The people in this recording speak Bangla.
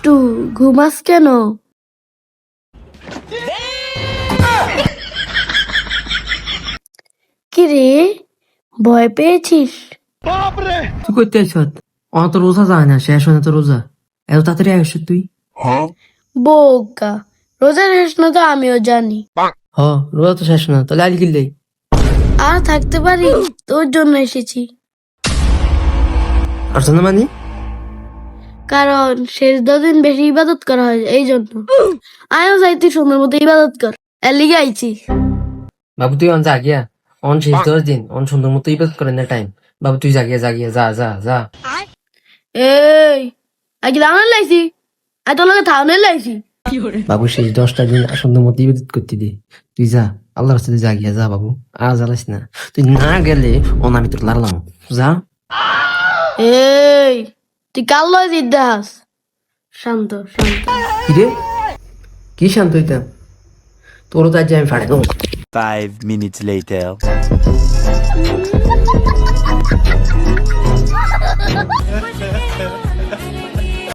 দুষ্টু, ঘুমাস কেন? কিরে, ভয় পেয়েছিস? তুই করতে আইস? অত রোজা যায় না, শেষ হয় না তো রোজা। এত তাড়াতাড়ি আইস তুই? বোকা, রোজা শেষ না তো আমিও জানি। হ, রোজা তো শেষ না, তাহলে আইলি কিনলে? আর থাকতে পারি? তোর জন্য এসেছি। আর না মানি? কারণ শেষ 10 দিন বেশি ইবাদত করা হয়, এই জন্য। আয়ও যাই, তুই সুন্দর মতো ইবাদত কর, এর লিগে আইছি। বাবু তুই অন জাগিয়া, অন শেষ 10 দিন, অন সুন্দর মতো ইবাদত করেন না টাইম। বাবু তুই জাগিয়া জাগিয়া যা যা যা। এই, আগে দাঁড়ান লাইছি, আয় তোর লগে থাউনে লাইছি। বাবু শেষ 10টা দিন সুন্দর মতো ইবাদত করতে দে। তুই যা, আল্লাহর সাথে জাগিয়া যা বাবু, আর জ্বালাস না। তুই না গেলে অন আমি তোর লাড়লাম। যা। এই, তুই কাল লয় জিদ্দাস। শান্ত শান্ত। কিরে, কি শান্ত হইতাম? তোরও তো আজ আমি ফাড়ে দেবো। 5 minutes later.